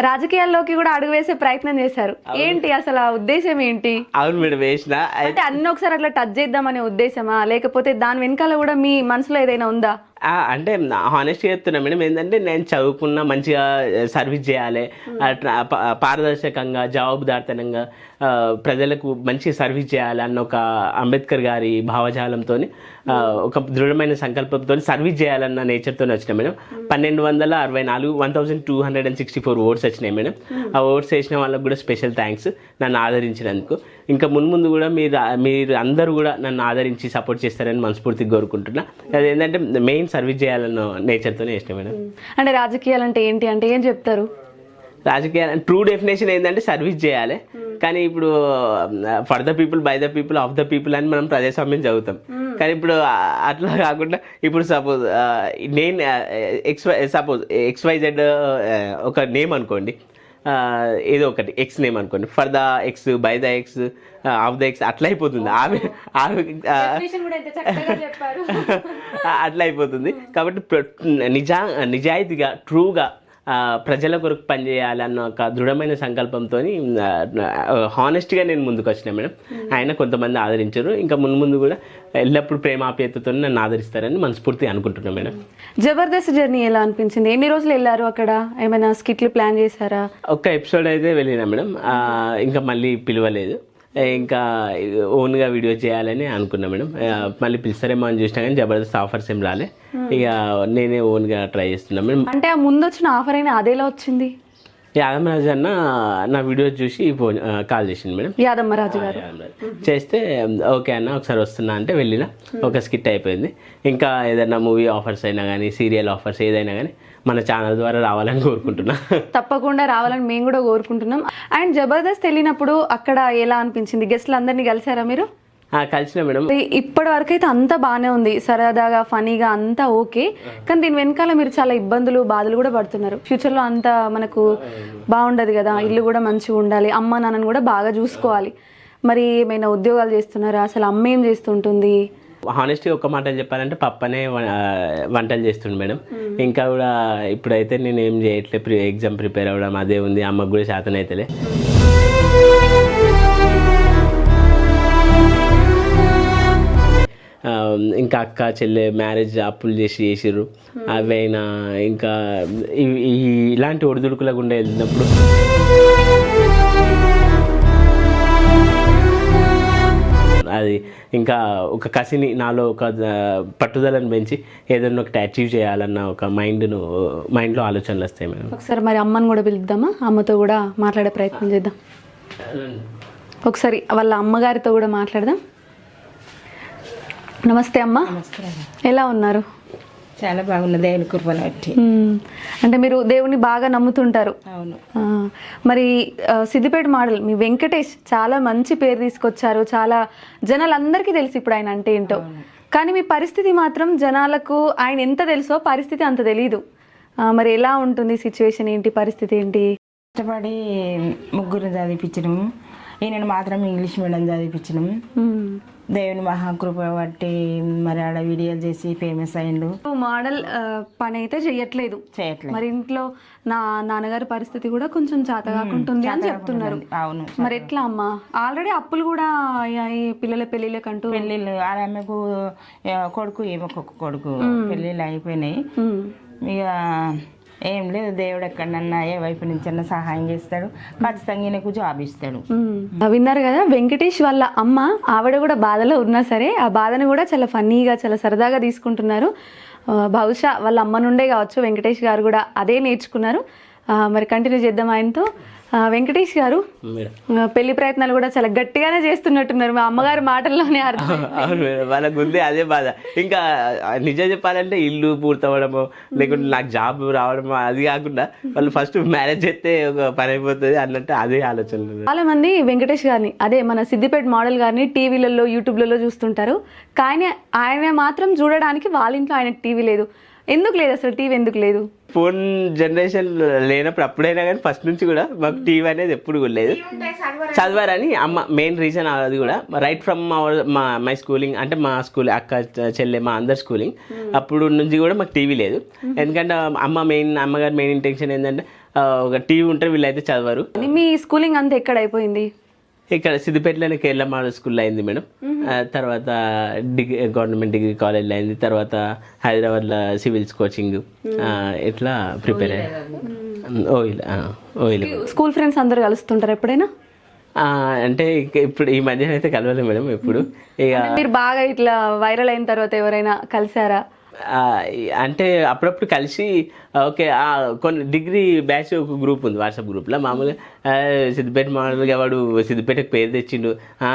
రాజకీయాల్లోకి కూడా అడుగు వేసే ప్రయత్నం చేశారు. ఏంటి అసలు ఆ ఉద్దేశం ఏంటి? అవును మేడం, వేసిన అంటే అన్ని ఒకసారి అట్లా టచ్ చేద్దామనే ఉద్దేశమా, లేకపోతే దాని వెనకాల కూడా మీ మనసులో ఏదైనా ఉందా? అంటే హానెస్ట్గా చెప్తున్నా మేడం, ఏంటంటే నేను చదువుకున్నా మంచిగా సర్వీస్ చేయాలి, పారదర్శకంగా జవాబుదారితనంగా ప్రజలకు మంచి సర్వీస్ చేయాలి అన్న ఒక అంబేద్కర్ గారి భావజాలంతో ఒక దృఢమైన సంకల్పంతో సర్వీస్ చేయాలన్న నేచర్తో వచ్చినాయి మేడం. 1264 1264 ఓట్స్ వచ్చినాయి మేడం. ఆ ఓట్స్ వేసిన వాళ్ళకు కూడా స్పెషల్ థ్యాంక్స్ నన్ను ఆదరించినందుకు. ఇంకా ముందు కూడా మీరు అందరూ కూడా నన్ను ఆదరించి సపోర్ట్ చేస్తారని మనస్ఫూర్తిగా కోరుకుంటున్నా. అదేంటంటే మెయిన్ సర్వీస్ చేయాలన్న నేచర్తోనే ఇష్టం మేడం. అంటే రాజకీయాలు అంటే ఏంటి అంటే ఏం చెప్తారు? రాజకీయాలు ట్రూ డెఫినేషన్ ఏంటంటే సర్వీస్ చేయాలి, కానీ ఇప్పుడు for the people, by the people, of the people అని మనం ప్రజాస్వామ్యం చదువుతాం. కానీ ఇప్పుడు అట్లా కాకుండా ఇప్పుడు సపోజ్ నేను XYZ ఒక నేమ్ అనుకోండి, ఏదో ఒకటి ఎక్స్ నేమ్ అనుకోండి, for the X, by the X, of the X అట్లా అయిపోతుంది. అట్లా అయిపోతుంది. కాబట్టి నిజాయితీగా ట్రూగా ప్రజల కొరకు పనిచేయాలన్న ఒక దృఢమైన సంకల్పంతో హానెస్ట్గా నేను ముందుకు వచ్చిన మేడం. ఆయన కొంతమంది ఆదరించారు, ఇంకా ముందు కూడా ఎల్లప్పుడూ ప్రేమాప్యతతో నన్ను ఆదరిస్తారని మనస్ఫూర్తిగా అనుకుంటున్నాను మేడం. జబర్దస్త్ జర్నీ ఎలా అనిపించింది? ఎన్ని రోజులు వెళ్ళారు అక్కడ? ఏమైనా స్కిట్లు ప్లాన్ చేశారా? ఒక్క ఎపిసోడ్ అయితే వెళ్ళినా మేడం, ఇంకా మళ్ళీ పిలవలేదు. ఇంకా ఓన్గా వీడియో చేయాలని అనుకున్నా మేడం. మళ్ళీ పిలుస్తారేమో అని చూసినా కానీ జబర్దస్త్ ఆఫర్స్ ఏం రాలే, ఇక నేనే ఓన్గా ట్రై చేస్తున్నా మేడం. అంటే ఆ ముందు వచ్చిన ఆఫర్ అయినా అదేలా వచ్చింది? యాదమరాజు అన్న నా వీడియో చూసి ఫోన్ కాల్ చేసింది మేడం. యాదమ్మరాజు గారు చేస్తే ఓకే అన్న ఒకసారి వస్తున్నా అంటే వెళ్ళిన, ఒక స్కిట్ అయిపోయింది. ఇంకా ఏదైనా మూవీ ఆఫర్స్ అయినా కానీ సీరియల్ ఆఫర్స్ ఏదైనా కానీ మన ఛానల్ ద్వారా రావాలని కోరుకుంటున్నా. తప్పకుండా రావాలని మేము కూడా కోరుకుంటున్నాం. అండ్ జబర్దస్త్ వెళ్ళినప్పుడు అక్కడ ఎలా అనిపించింది? గెస్ట్లు అందరినీ కలిసారా మీరు? కలిసిన మేడం. ఇప్పటి వరకు అయితే అంతా బాగానే ఉంది, సరదాగా ఫనీగా అంతా ఓకే. కానీ దీని వెనకాల మీరు చాలా ఇబ్బందులు బాధలు కూడా పడుతున్నారు. ఫ్యూచర్లో అంతా మనకు బాగుండదు కదా, ఇల్లు కూడా మంచిగా ఉండాలి, అమ్మ నాన్నని కూడా బాగా చూసుకోవాలి. మరి ఏమైనా ఉద్యోగాలు చేస్తున్నారా? అసలు అమ్మ ఏం చేస్తుంటుంది? హానెస్ట్గా ఒక్క మాట చెప్పాలంటే పప్పనే వంటలు చేస్తుండే మేడం. ఇంకా కూడా ఇప్పుడైతే నేను ఏం చేయట్లేదు, ఎగ్జామ్ ప్రిపేర్ అవ్వడం అదే ఉంది. అమ్మకు కూడా శాతం అయితేలే. ఇంకా అక్క చెల్లె మ్యారేజ్ అప్పులు చేసిర్రు, అవైనా ఇంకా ఇలాంటి ఒడిదుడుకుల గుండా వెళ్ళినప్పుడు అది ఇంకా ఒక కసిని నాలో ఒక పట్టుదలను పెంచి ఏదైనా ఒకటి అచీవ్ చేయాలన్న ఒక మైండ్లో ఆలోచనలు వస్తాయి మేడం. ఒకసారి మరి అమ్మని కూడా పిలుద్దామా? అమ్మతో కూడా మాట్లాడే ప్రయత్నం చేద్దాం. ఒకసారి వాళ్ళ అమ్మగారితో కూడా మాట్లాడదాం. నమస్తే అమ్మ, ఎలా ఉన్నారు? చాలా బాగున్నది, దేవుని కృపను బట్టి. అంటే మీరు దేవుని బాగా నమ్ముతుంటారు. అవును. మరి సిద్దిపేట మోడల్ మీ వెంకటేష్ చాలా మంచి పేరు తీసుకొచ్చారు, చాలా జనాలందరికీ తెలుసు ఇప్పుడు ఆయన అంటే ఏంటో. కానీ మీ పరిస్థితి మాత్రం జనాలకు ఆయన ఎంత తెలుసో పరిస్థితి అంత తెలీదు. మరి ఎలా ఉంటుంది సిచ్యువేషన్, ఏంటి పరిస్థితి ఏంటి? కష్టపడి ముగ్గురు చదివించడం, ఈయనను మాత్రం ఇంగ్లీష్ మీడియం చదివించడం. దేవుని మహాకృప బట్టి మరి ఆడ వీడియోలు చేసి ఫేమస్ అయ్యిండు. మోడల్ పని అయితే చేయట్లేదు. మరి ఇంట్లో నాన్నగారి పరిస్థితి కూడా కొంచెం చేత కాకుంటుంది అని చెప్తున్నారు. అవును. మరి ఎట్లా అమ్మా? ఆల్రెడీ అప్పులు కూడా అయ్యాయి, పిల్లల పెళ్లిళ్ళకంటూ. పెళ్ళిళ్ళు ఆమెకు కొడుకు, ఏమొక కొడుకు పెళ్ళిళ్ళు అయిపోయినాయి. ఇక ఏం లేదు, దేవుడు ఎక్కడన్నా ఏ వైపు నుంచి అన్నా సహాయం చేస్తాడు, ఖచ్చితంగా ఈయనకు జాబ్ ఇస్తాడు. విన్నారు కదా, వెంకటేష్ వాళ్ళ అమ్మ, ఆవిడ కూడా బాధలో ఉన్నా సరే ఆ బాధను కూడా చాలా ఫన్నీగా చాలా సరదాగా తీసుకుంటున్నారు. బహుశా వాళ్ళ అమ్మ నుండే కావచ్చు వెంకటేష్ గారు కూడా అదే నేర్చుకున్నారు. మరి కంటిన్యూ చేద్దాం ఆయనతో. వెంకటేష్ గారు, పెళ్లి ప్రయత్నాలు కూడా చాలా గట్టిగానే చేస్తున్నట్టున్నారు, మా అమ్మగారి మాటల్లోనే అర్థం. అవును మేడం, వాళ్ళకు ఉంది అదే బాధ. ఇంకా నిజం చెప్పాలంటే ఇల్లు పూర్తవడము, లేకుంటే నాకు జాబ్ రావడము, అది కాకుండా వాళ్ళు ఫస్ట్ మ్యారేజ్ చేస్తే ఒక పని అయిపోతుంది అన్నట్టు అదే ఆలోచనలు. చాలా మంది వెంకటేష్ గారిని, అదే మన సిద్దిపేట మోడల్ గారిని టీవీలలో యూట్యూబ్లలో చూస్తుంటారు, కానీ ఆయన మాత్రం చూడడానికి వాళ్ళ ఇంట్లో ఆయన టీవీ లేదు. ఎందుకు లేదు అసలు? టీవీ ఎందుకు లేదు? ఫోన్ జనరేషన్ లేనప్పుడు అప్పుడైనా కానీ ఫస్ట్ నుంచి కూడా మాకు టీవీ అనేది ఎప్పుడు కూడా లేదు. చదవారని అమ్మ మెయిన్ రీజన్. అది కూడా రైట్ ఫ్రమ్ మై స్కూలింగ్, అంటే మా స్కూల్ అక్క చెల్లె మా అందరి స్కూలింగ్ అప్పుడు నుంచి కూడా మాకు టీవీ లేదు. ఎందుకంటే అమ్మగారి మెయిన్ ఇంటెన్షన్ ఏంటంటే ఒక టీవీ ఉంటే వీళ్ళైతే చదవరు. మీ స్కూలింగ్ అంతా ఎక్కడ అయిపోయింది? ఇక్కడ సిద్దిపేటలోనే కేరళ మోడల్ స్కూల్లో అయింది మేడం. తర్వాత గవర్నమెంట్ డిగ్రీ కాలేజ్లో అయింది. తర్వాత హైదరాబాద్లో సివిల్స్ కోచింగ్ ఇట్లా ప్రిపేర్ అయ్యాయి. స్కూల్ ఫ్రెండ్స్ అందరు కలుస్తుంటారు ఎప్పుడైనా? అంటే ఇప్పుడు ఈ మధ్యన అయితే కలవలేదు మేడం ఎప్పుడు. ఇక మీరు బాగా ఇట్లా వైరల్ అయిన తర్వాత ఎవరైనా కలిసారా? అంటే అప్పుడప్పుడు కలిసి ఓకే కొన్ని డిగ్రీ బ్యాచ్ ఒక గ్రూప్ ఉంది వాట్సాప్ గ్రూప్లో. మామూలుగా సిద్దిపేట మోడల్గా వాడు సిద్దిపేటకు పేరు తెచ్చిండు,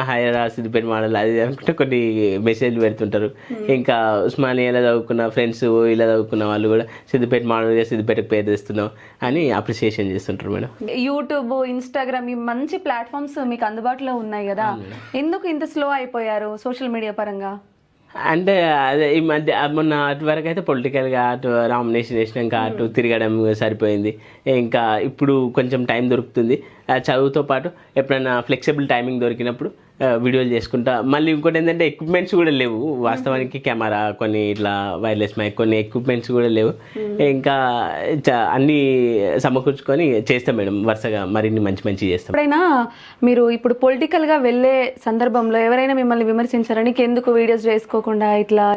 హైరా సిద్దిపేట మోడల్ అది అనుకుంటే కొన్ని మెసేజ్లు పెడుతుంటారు. ఇంకా ఉస్మానియాలో చదువుకున్న ఫ్రెండ్స్, ఇలా చదువుకున్న వాళ్ళు కూడా సిద్దిపేట మోడల్గా సిద్దిపేటకు పేరు తెస్తున్నావు అని అప్రిసియేషన్ చేస్తుంటారు మేడం. యూట్యూబ్, ఇన్స్టాగ్రామ్, ఈ మంచి ప్లాట్ఫామ్స్ మీకు అందుబాటులో ఉన్నాయి కదా, ఎందుకు ఇంత స్లో అయిపోయారు సోషల్ మీడియా పరంగా? అంటే అదే ఈ మధ్య మొన్న అటు వరకు అయితే పొలిటికల్గా అటు నామినేషన్ వేసినాక అటు తిరగడం సరిపోయింది. ఇంకా ఇప్పుడు కొంచెం టైం దొరుకుతుంది. చదువుతో పాటు ఎప్పుడైనా ఫ్లెక్సిబుల్ టైమింగ్ దొరికినప్పుడు వీడియోలు చేసుకుంటా. మళ్ళీ ఇంకోటి ఏంటంటే ఎక్విప్మెంట్స్ కూడా లేవు వాస్తవానికి, కెమెరా కొన్ని ఇట్లా వైర్లెస్ మైక్ కొన్ని ఎక్విప్మెంట్స్ కూడా లేవు. ఇంకా అన్నీ సమకూర్చుకొని చేస్తాం మేడం, వరుసగా మరిన్ని మంచి మంచి చేస్తాం. ఎప్పుడైనా మీరు ఇప్పుడు పొలిటికల్గా వెళ్ళే సందర్భంలో ఎవరైనా మిమ్మల్ని విమర్శించారా, నీకు ఎందుకు వీడియోస్ చేసుకోకుండా ఇట్లా?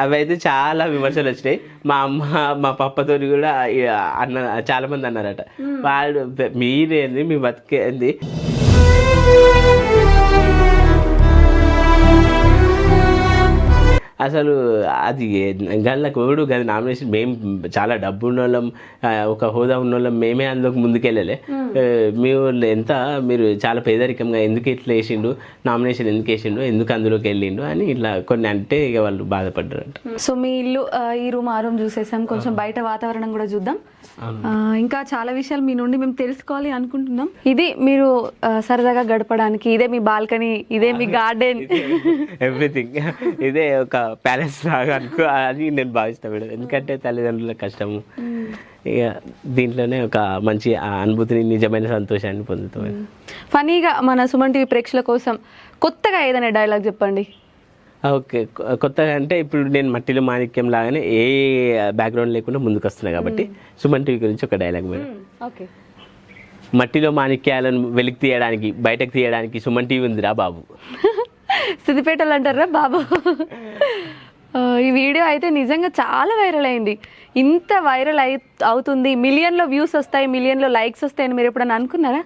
అవి అయితే చాలా విమర్శలు వచ్చినాయి. మా అమ్మ మా పప్పతో కూడా చాలా మంది అన్నారట, వాళ్ళు మీరేంది మీ బతికేంది, అసలు అది గళ్ళకు ఎవడు గది నామినేషన్, మేము చాలా డబ్బు ఉన్నోళ్ళం, ఒక హోదా ఉన్నోళ్ళం, మేమే అందులోకి ముందుకెళ్ళలే. మీ వాళ్ళు ఎంత, మీరు చాలా పేదరికంగా ఎందుకు ఇట్లా వేసిండు, నామినేషన్ ఎందుకు వేసిండు, ఎందుకు అందులోకి వెళ్ళిండు అని ఇట్లా కొన్ని అంటే ఇక వాళ్ళు బాధపడ్డారంట. సో మీ ఇల్లు ఈ రూమ్ ఆ రూమ్ చూసేసాం, కొంచెం బయట వాతావరణం కూడా చూద్దాం. ఇంకా చాలా విషయాలు మీ నుండి మేము తెలుసుకోవాలి అనుకుంటున్నాం. ఇది మీరు సరదాగా గడపడానికి, ఇదే మీ బాల్కనీ, ఇదే మీ గార్డెన్, ఎవ్రీథింగ్ ఇదే ఒక ప్యాలెస్ లాగా అనుకో అని నేను భావిస్తాను మేడం. ఎందుకంటే తల్లిదండ్రుల కష్టము, ఇక దీంట్లోనే ఒక మంచి అనుభూతిని, నిజమైన సంతోషాన్ని పొందుతాం. ఫనీగా మన సుమన్ టీవీ ప్రేక్షకుల కోసం కొత్తగా ఏదైనా డైలాగ్ చెప్పండి. ఓకే, కొత్తగా అంటే ఇప్పుడు నేను మట్టిలో మాణిక్యం లాగానే ఏ బ్యాక్గ్రౌండ్ లేకుండా ముందుకు వస్తున్నా కాబట్టి సుమన్ టీవీ గురించి ఒక డైలాగ్ మేడం. ఓకే. మట్టిలో మాణిక్యాలను వెలికి తీయడానికి, బయటకు తీయడానికి సుమన్ టీవీ ఉందిరా బాబు. సిద్దిపేటలు అంటారా బాబు? ఈ వీడియో అయితే నిజంగా చాలా వైరల్ అయింది. ఇంత వైరల్ అవుతుంది, మిలియన్లో వ్యూస్ వస్తాయి, మిలియన్లో లైక్స్ వస్తాయని మీరు ఎప్పుడన్నా అనుకున్నారా?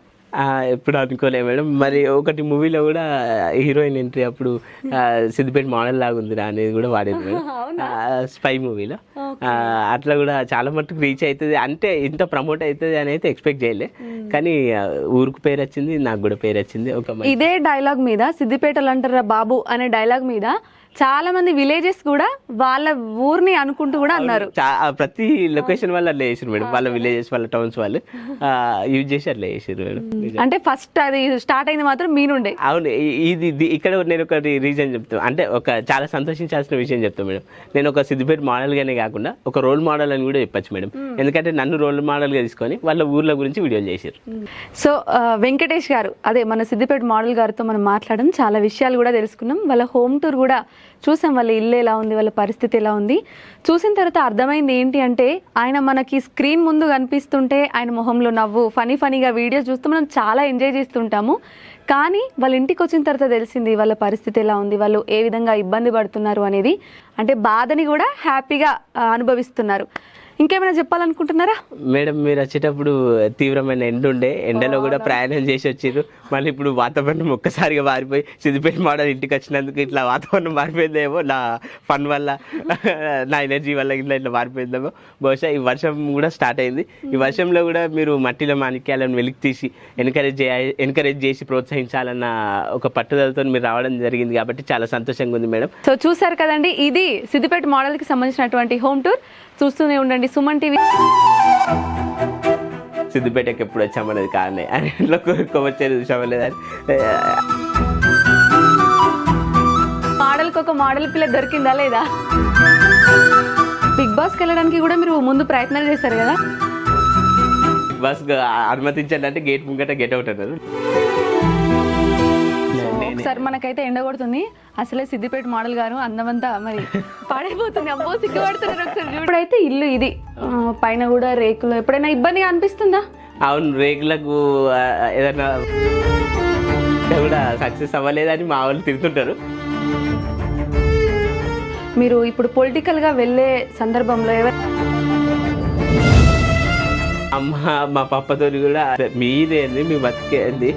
ఎప్పుడు అనుకోలే మేడం. మరి ఒకటి మూవీలో కూడా హీరోయిన్ ఎంట్రీ అప్పుడు సిద్దిపేట మోడల్ లాగా ఉందిరా అనేది కూడా వాడేది మేడం, స్పై మూవీలో. అట్లా కూడా చాలా మట్టుకు రీచ్ అవుతుంది, అంటే ఇంత ప్రమోట్ అవుతుంది అని అయితే ఎక్స్పెక్ట్ చేయలే. కానీ ఊరికి పేరు వచ్చింది, నాకు కూడా పేరు వచ్చింది. ఇదే డైలాగ్ మీద, సిద్దిపేటలు అంటారా బాబు అనే డైలాగ్ మీద చాలా మంది విలేజెస్ కూడా వాళ్ళ ఊరిని అనుకుంటూ కూడా అన్నారు. ప్రతి లొకేషన్ వాళ్ళు అట్లా చేసారు మేడం, వాళ్ళ విలేజెస్ వాళ్ళ టౌన్స్ వాళ్ళు యూజ్ చేసి అట్లా చేసారు మేడం. అంటే ఫస్ట్ అది స్టార్ట్ అయింది మాత్రం మీ నుండే. అవును, ఇది ఇక్కడ నేను ఒక రీజన్ చెప్తాను, అంటే ఒక చాలా సంతోషించాల్సిన విషయం చెప్తాను మేడం. నేను ఒక సిద్దిపేట మోడల్ గానే కాకుండా ఒక రోల్ మోడల్ అని కూడా చెప్పచ్చు మేడం. ఎందుకంటే నన్ను రోల్ మోడల్ గా తీసుకొని వాళ్ళ ఊర్ల గురించి వీడియోలు చేశారు. సో వెంకటేష్ గారు, అదే మన సిద్దిపేట మోడల్ గారితో మనం మాట్లాడడం, చాలా విషయాలు కూడా తెలుసుకున్నాం. వాళ్ళ హోమ్ టూర్ కూడా చూసాం, వాళ్ళ ఇల్లు ఎలా ఉంది, వాళ్ళ పరిస్థితి ఎలా ఉంది. చూసిన తర్వాత అర్థమైంది ఏంటి అంటే, ఆయన మనకి స్క్రీన్ ముందు కనిపిస్తుంటే ఆయన మొహంలో నవ్వు, ఫనీగా వీడియోస్ చూస్తూ మనం చాలా ఎంజాయ్ చేస్తుంటాము. కానీ వాళ్ళ ఇంటికి వచ్చిన తర్వాత తెలిసింది వాళ్ళ పరిస్థితి ఎలా ఉంది, వాళ్ళు ఏ విధంగా ఇబ్బంది పడుతున్నారు అనేది. అంటే బాధని కూడా హ్యాపీగా అనుభవిస్తున్నారు. ఇంకేమైనా చెప్పాలనుకుంటున్నారా మేడం? మీరు వచ్చేటప్పుడు తీవ్రమైన ఎండ ఉండే, ఎండలో కూడా ప్రయాణం చేసి వచ్చారు. మళ్ళీ ఇప్పుడు వాతావరణం ఒక్కసారిగా మారిపోయి సిద్దిపేట మోడల్ ఇంటికి వచ్చినందుకు ఇట్లా వాతావరణం మారిపోయిందేమో, నా ఫన్ వల్ల, నా ఎనర్జీ వల్ల ఇట్లా మారిపోయిందేమో. బహుశా ఈ వర్షం కూడా స్టార్ట్ అయింది. ఈ వర్షంలో కూడా మీరు మట్టిలో మాణిక్యాలను వెలికి తీసి ఎంకరేజ్ చేసి ప్రోత్సహించాలన్న ఒక పట్టుదలతో మీరు రావడం జరిగింది కాబట్టి చాలా సంతోషంగా ఉంది మేడం. సో చూసారు కదండి, ఇది సిద్దిపేట మోడల్కి సంబంధించినటువంటి హోమ్ టూర్. చూస్తూనే ఉండండి సుమన్ టీవీ. సిద్దిపేటకి ఎప్పుడు వచ్చామనేది కానీ అని ఇంట్లో వచ్చేది చూసామలేదని. మోడల్కి ఒక మోడల్ పిల్ల దొరికిందా లేదా? బిగ్ బాస్కి వెళ్ళడానికి కూడా మీరు ముందు ప్రయత్నాలు చేశారు కదా? బస్ అనుమతించండి అంటే గేట్ ముంగట గెట్ అవుట్ అన్నారు. ఒకసారి మనకైతే ఎండ కొడుతుంది, అసలే సిద్దిపేట మోడల్ గారు అందమంతా మరి పాడైపోతుంది. అమ్మో సిగ్గుపడుతున్నారు. ఒకసారి ఇప్పుడైతే ఇల్లు ఇది, పైన కూడా రేకులు. ఎప్పుడైనా ఇబ్బందిగా అనిపిస్తుందా? అవును, రేకులకు ఏదైనా కూడా సక్సెస్ అవ్వలేదని మా వాళ్ళు తిరుగుతుంటారు. మీరు ఇప్పుడు పొలిటికల్గా వెళ్ళే సందర్భంలో అమ్మ మా పప్పతో కూడా మీరేంది మీ బతికేంది